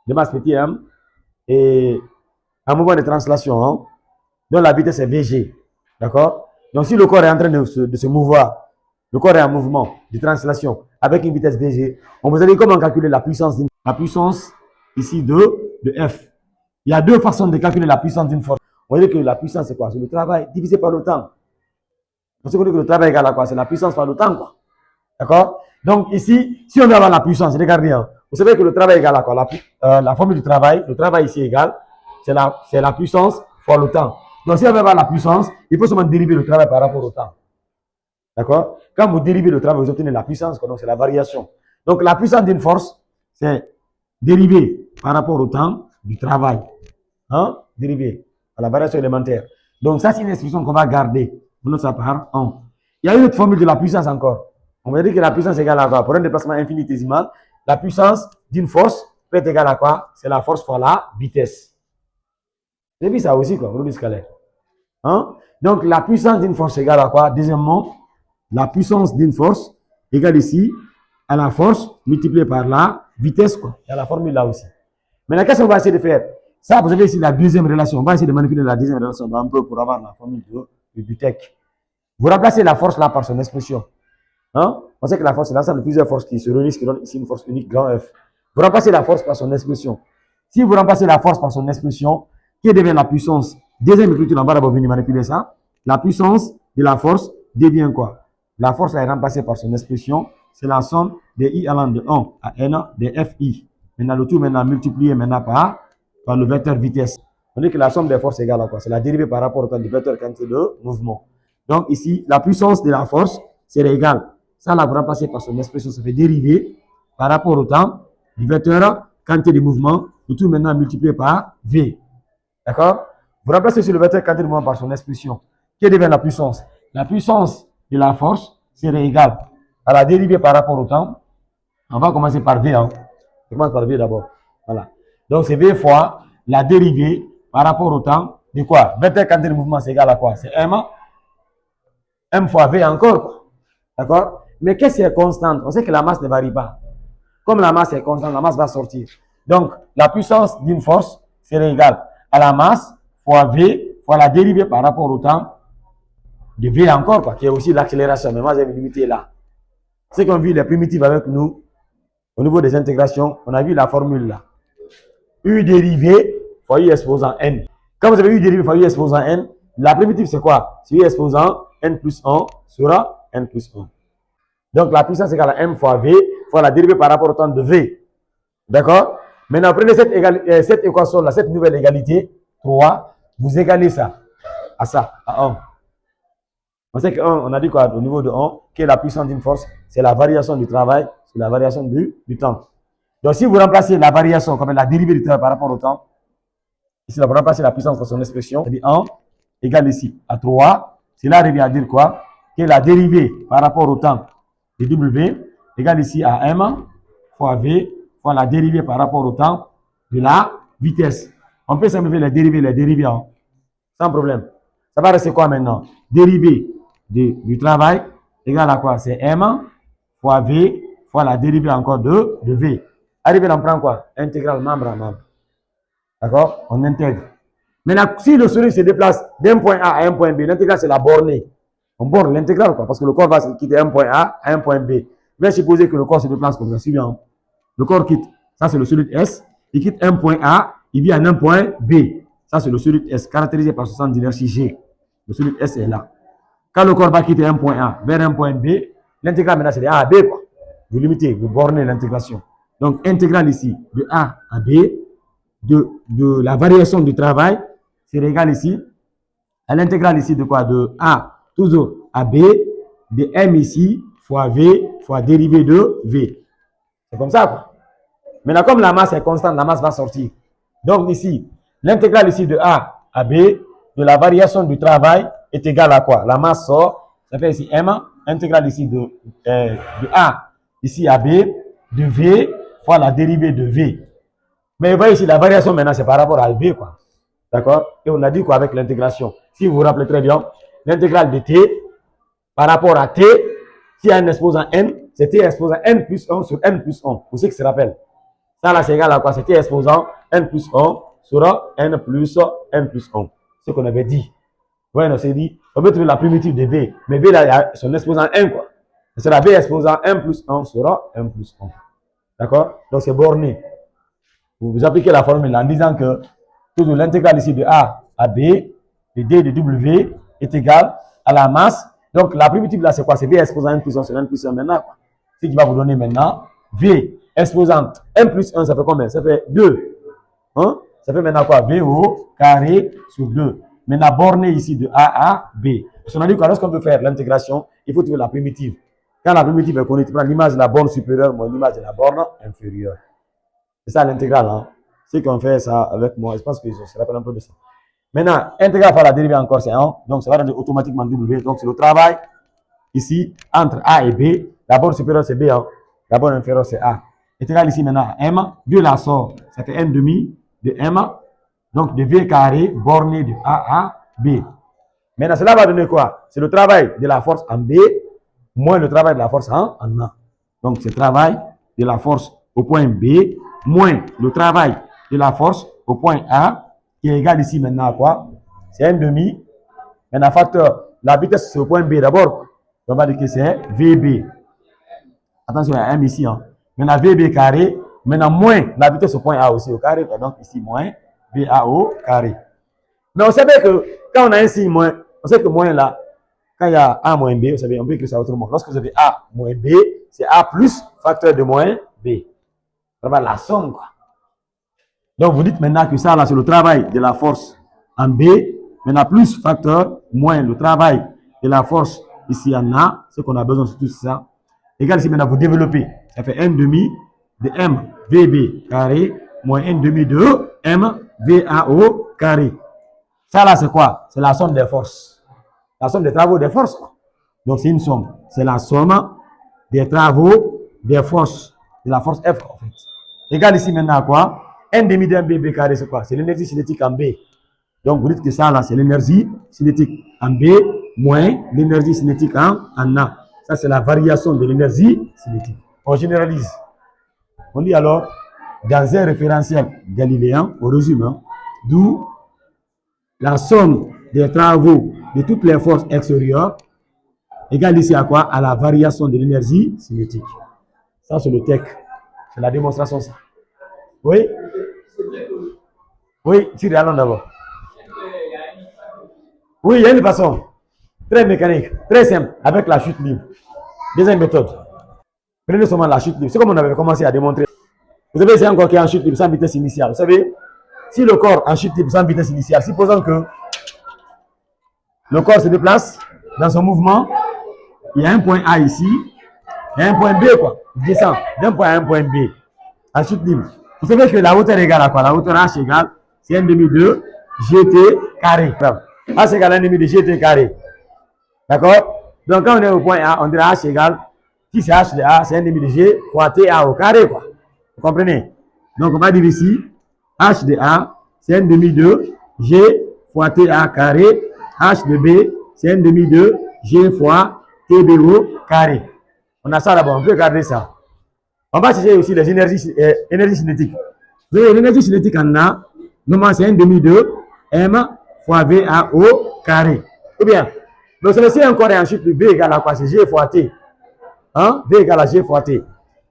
de masse petit m et un mouvement de translation hein, dont la vitesse est Vg. D'accord? Donc, si le corps est en train de se mouvoir, le corps est en mouvement de translation avec une vitesse Vg, on vous a dit comment calculer la puissance ici de F. Il y a deux façons de calculer la puissance d'une force. On va dire que la puissance, c'est quoi? C'est le travail divisé par le temps. Parce qu'on dit que le travail égale à quoi? C'est la puissance par le temps, quoi. D'accord? Donc, ici, si on veut avoir la puissance, regardez, hein, vous savez que le travail égale à quoi? La formule du travail, le travail ici égale, c'est la puissance fois le temps. Donc, si on veut avoir la puissance, il faut seulement dériver le travail par rapport au temps. D'accord? Quand vous dérivez le travail, vous obtenez la puissance, donc c'est la variation. Donc, la puissance d'une force, c'est dérivé par rapport au temps du travail. Hein? Dérivé à la variation élémentaire. Donc, ça, c'est une expression qu'on va garder. Nous, ça part en. Il y a une autre formule de la puissance encore. On va dire que la puissance est égale à quoi? Pour un déplacement infinitésimal, la puissance d'une force peut être égale à quoi? C'est la force fois la vitesse. Vous avez vu ça aussi, quoi, produit scalaire. Hein? Donc, la puissance d'une force est égale à quoi? Deuxièmement, la puissance d'une force égale ici à la force multipliée par la vitesse, quoi. Il y a la formule là aussi. Maintenant, qu'est-ce qu'on va essayer de faire? Ça, vous avez ici la deuxième relation. On va essayer de manipuler la deuxième relation un peu pour avoir la formule du texte. Vous remplacez la force là par son expression. Hein? On sait que la force, c'est l'ensemble de plusieurs forces qui se réunissent, qui donnent ici une force unique, grand F. Vous remplacez la force par son expression. Si vous remplacez la force par son expression, qui devient la puissance? Deuxième écriture, on va d'abord venir manipuler ça. La puissance de la force devient quoi? La force est remplacée par son expression. C'est la somme des i allant de 1 à n des fi. Maintenant, le tout maintenant multiplié maintenant par le vecteur vitesse. On dit que la somme des forces est égale à quoi? C'est la dérivée par rapport au temps du vecteur quantité de mouvement. Donc ici, la puissance de la force, c'est égal. Ça, là, vous remplacez par son expression, ça fait dériver par rapport au temps du vecteur quantité de mouvement. Le tout maintenant multiplié par v. D'accord? Vous remplacez sur le vecteur quantité de mouvement par son expression. Qui devient la puissance? La puissance de la force serait égale à la dérivée par rapport au temps. On va commencer par V. Hein. Je commence par V d'abord. Voilà. Donc, c'est V fois la dérivée par rapport au temps de quoi? Vecteur quantité de mouvement, c'est égal à quoi? C'est M. M fois V encore, quoi. D'accord? Mais qu'est-ce qui est constante? On sait que la masse ne varie pas. Comme la masse est constante, la masse va sortir. Donc, la puissance d'une force serait égale à la masse fois V fois la dérivée par rapport au temps de V encore, quoi, qui est aussi l'accélération. Mais moi, j'ai limité là. Ceux qui ont vu les primitives avec nous, au niveau des intégrations, on a vu la formule là. U dérivé fois U exposant N. Quand vous avez U dérivé fois U exposant N, la primitive c'est quoi? C'est U exposant N plus 1 sera N plus 1. Donc la puissance égale à M fois V fois la dérivée par rapport au temps de V. D'accord? Maintenant, prenez cette équation là, cette nouvelle égalité, 3, vous égalez ça à 1. On sait que 1, on a dit quoi au niveau de 1, que la puissance d'une force, c'est la variation du travail, c'est la variation du temps. Donc, si vous remplacez la variation comme la dérivée du travail par rapport au temps, ici, vous remplacez la puissance dans son expression, c'est-à-dire 1 égale ici à 3. Cela revient à dire quoi? Que la dérivée par rapport au temps de W égale ici à M fois V fois la dérivée par rapport au temps de la vitesse. On peut simplifier les dérivées hein, sans problème. Ça va rester quoi maintenant? Dérivée du travail égale à quoi? C'est M fois V fois la dérivée encore de V. Arrivé, on prend quoi? Intégrale membre à membre. D'accord? On intègre. Maintenant, si le solide se déplace d'un point A à un point B, l'intégrale, c'est la bornée. On borne l'intégrale, quoi, parce que le corps va se quitter un point A à un point B. Mais supposer que le corps se déplace comme ça, suivant. Le corps quitte. Ça, c'est le solide S. Il quitte un point A, il vient à un point B. Ça, c'est le solide S, caractérisé par ce centre d'inertie G. Le solide S est là. Quand le corps va quitter un point A vers un point B, l'intégrale maintenant, c'est de A à B, quoi. Vous limitez, vous bornez l'intégration. Donc, intégrale ici, de A à B, de la variation du travail, c'est égal ici, à l'intégrale ici de quoi? De A, toujours à B, de M ici, fois V, fois dérivée de V. C'est comme ça, quoi. Maintenant, comme la masse est constante, la masse va sortir. Donc, ici, l'intégrale ici de A à B, de la variation du travail, est égale à quoi? La masse sort, ça fait ici M, intégrale ici de A, ici à B, de V, fois la dérivée de V. Mais vous voyez ici, la variation maintenant, c'est par rapport à V, quoi. D'accord? Et on a dit quoi avec l'intégration? Si vous vous rappelez très bien, l'intégrale de T par rapport à T, si y a un exposant N, c'est T exposant N plus 1 sur N plus 1. Vous savez que ça se rappelle? Ça là, c'est égal à quoi? C'était exposant n plus 1 sera n plus 1. Ce qu'on avait dit. Ouais, on s'est dit, on peut trouver la primitive de V. Mais V là, il y a son exposant 1 quoi. C'est la V exposant 1 plus 1 sera 1 plus 1. D'accord? Donc c'est borné. Vous appliquez la formule en disant que toujours l'intégrale ici de A à B, de D de W est égal à la masse. Donc la primitive là, c'est quoi? C'est V exposant 1 plus 1 sur 1 plus 1 maintenant. Quoi. Ce qui va vous donner maintenant V exposant 1 plus 1, ça fait combien? Ça fait 2. Hein? Ça fait maintenant quoi? V au carré sur 2. Maintenant, borné ici de A à B. Parce qu'on a dit que lorsqu'on veut faire l'intégration, il faut trouver la primitive. Quand la primitive est connue, tu prends l'image de la borne supérieure moins l'image de la borne inférieure. C'est ça l'intégrale. Hein? C'est qu'on fait ça avec moi. Je pense que je se rappelle un peu de ça. Maintenant, intégrale par la dérivée encore, c'est 1. Donc, ça va donner automatiquement W. Donc, c'est le travail ici entre A et B. La borne supérieure, c'est B. Hein? La borne inférieure, c'est A. Intégrale ici maintenant à M. 2 la sort. Ça fait N demi de M. Donc, de V carré borné de A à B. Maintenant, cela va donner quoi? C'est le travail de la force en B moins le travail de la force en A. Donc, c'est le travail de la force au point B moins le travail de la force au point A qui est égal ici maintenant à quoi? C'est un demi. Maintenant, facteur, la vitesse c'est au point B d'abord. On va dire que c'est VB. Attention, il y a M ici. Hein. Maintenant, VB carré. Maintenant, moins la vitesse au point A aussi au carré. Donc, ici, moins VA au carré. Mais on savait que quand on a un signe moins, on sait que moins là, quand il y a A moins B, vous savez, on peut écrire ça autrement. Lorsque vous avez A moins B, c'est A plus facteur de moins B. Ça va la somme, quoi. Donc, vous dites maintenant que ça, là, c'est le travail de la force en B. Maintenant, plus facteur, moins le travail de la force ici en A. Ce qu'on a besoin, c'est tout ça. Égal ici, maintenant, vous développez. Ça fait n demi de M VB carré moins n demi de M VA au carré. Ça, là, c'est quoi? C'est la somme des forces. La somme des travaux des forces. Quoi. Donc, c'est une somme. C'est la somme des travaux des forces. De la force F, en fait. Égal ici, maintenant, à quoi? N demi d'un BB carré, c'est quoi? C'est l'énergie cinétique en B. Donc, vous dites que ça, là, c'est l'énergie cinétique en B moins l'énergie cinétique en A. Ça, c'est la variation de l'énergie cinétique. On généralise. On dit alors, dans un référentiel galiléen, au résumé, hein, d'où la somme des travaux de toutes les forces extérieures égale ici à quoi? À la variation de l'énergie cinétique. Ça, c'est le TEC. C'est la démonstration, ça. Oui? Oui, Thierry, allons d'abord. Oui, il y a une façon très mécanique, très simple, avec la chute libre. Deuxième méthode. Prenez seulement la chute libre. C'est comme on avait commencé à démontrer. Vous savez, c'est un corps qui est en chute libre sans vitesse initiale. Vous savez, si le corps en chute libre sans vitesse initiale, supposons que le corps se déplace dans son mouvement, il y a un point A ici, et un point B, quoi. Il descend d'un point A à un point B, en chute libre. Vous savez que la hauteur est égale à quoi? La hauteur H égale, c'est 1 demi de GT carré. H égale 1 demi de GT carré. D'accord? Donc, quand on est au point A, on dirait H égale, si c'est H de A, c'est 1 demi de G fois TA au carré, quoi. Vous comprenez? Donc, on va dire ici, H de A, c'est 1 demi de G fois TA carré. H de B, c'est 1 demi de G fois TB au carré. On a ça d'abord, on peut garder ça. On va chercher aussi les énergies cinétiques. Vous avez l'énergie cinétique en A, normalement c'est 1 demi de M fois VA au carré. Ou bien, donc c'est un corps en chute de V égale à quoi? C'est G fois T. Hein? V égale à G fois T.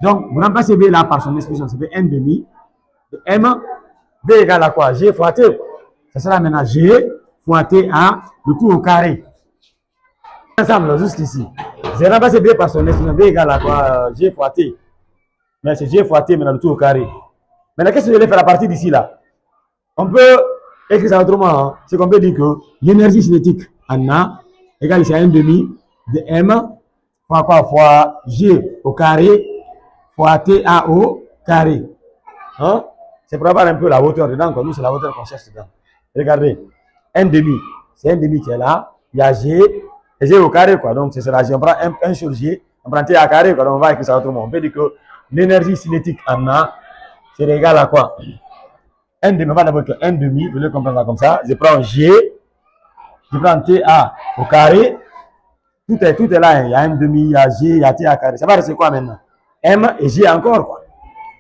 Donc, vous remplacez V là par son expression, ça fait 1 demi de M. V égale à quoi? G fois T. Ça sera maintenant G fois TA, le tout au carré. Ensemble, jusqu'ici. J'ai remplacé V par son expression, V égale à quoi? G fois T. Mais c'est G fois T, maintenant le tout au carré. Maintenant, qu'est-ce que je vais faire à partir d'ici là? On peut écrire ça autrement. Hein? C'est qu'on peut dire que l'énergie cinétique en A égale ici à 1 demi de M fois quoi? Fois G au carré fois TA au carré. Hein? C'est pour avoir un peu la hauteur dedans, comme nous, c'est la hauteur qu'on cherche dedans. Regardez, 1 demi, c'est 1 demi qui est là. Il y a G, et G au carré, quoi. Donc, c'est cela. On prend 1 sur G, on prend TA carré, quoi. Donc, on va écrire ça autrement. On peut dire que l'énergie cinétique en A, c'est égal à quoi? 1 demi, on va d'abord que 1 demi, je vais comprendre ça comme ça. Je prends G, je prends TA au carré. Tout est là. Hein. Il y a 1 demi, il y a G, il y a TA carré. Ça va rester quoi maintenant? M et G encore, quoi.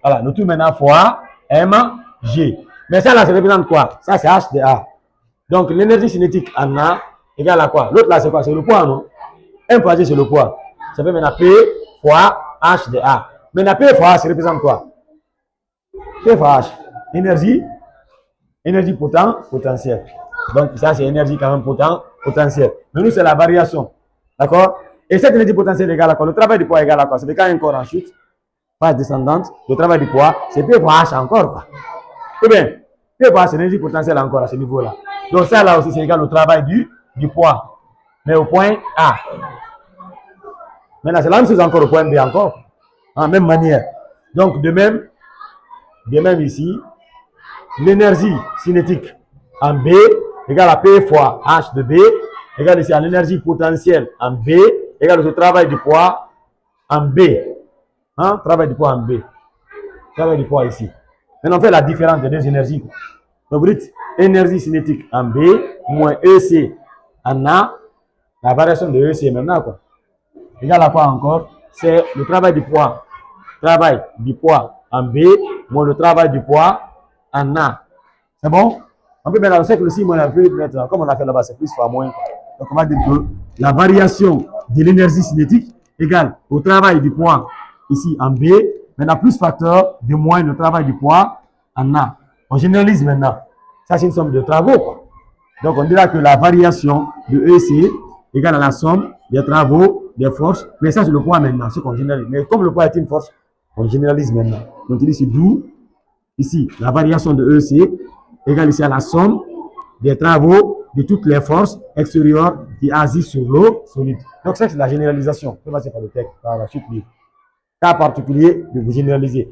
Voilà, nous tout maintenant fois mg. Mais ça là, ça représente quoi? Ça c'est H de A. Donc l'énergie cinétique en A égale à quoi? L'autre là c'est quoi? C'est le poids, non? M fois G c'est le poids. Ça fait maintenant P fois H de A. Maintenant P fois H, ça représente quoi? P fois H. Énergie potentielle. Donc ça c'est énergie quand même potentielle. Mais nous c'est la variation. D'accord? Et cette énergie potentielle égale à quoi? Le travail du poids égale à quoi? Ça fait quand un corps en chute, phase descendante, le travail du poids, c'est P fois H encore, quoi. Ou bien, P fois H, c'est l'énergie potentielle encore à ce niveau-là. Donc ça là aussi c'est égal au travail du poids. Mais au point A. Maintenant c'est la même chose encore au point B encore. En même manière. Donc de même ici, l'énergie cinétique en B égale à P fois H de B égale ici à l'énergie potentielle en B égale au travail du poids en B. Hein? Travail du poids en B. Travail du poids ici. Maintenant on fait la différence des deux énergies. Donc vous dites énergie cinétique en B moins EC en A. La variation de EC maintenant quoi. Égale à quoi encore? C'est le travail du poids. Travail du poids en B moins le travail du poids en A. C'est bon? On peut mettre, on sait que le 6 moins, on peut mettre, comme on a fait là-bas, c'est plus fois moins. Donc on va dire que la variation de l'énergie cinétique égale au travail du poids ici en B, maintenant plus facteur de moins le travail du poids en A. On généralise maintenant. Ça, c'est une somme de travaux, quoi. Donc on dira que la variation de EC égale à la somme des travaux, des forces. Mais ça, c'est le poids maintenant, ce qu'on généralise. Mais comme le poids est une force, on généralise maintenant. Donc il dit d'où ici la variation de EC égale ici à la somme des travaux de toutes les forces extérieures qui agissent sur l'eau solide. Donc ça, c'est la généralisation. On va passer par le texte, par la suite. Cas particulier de vous généraliser.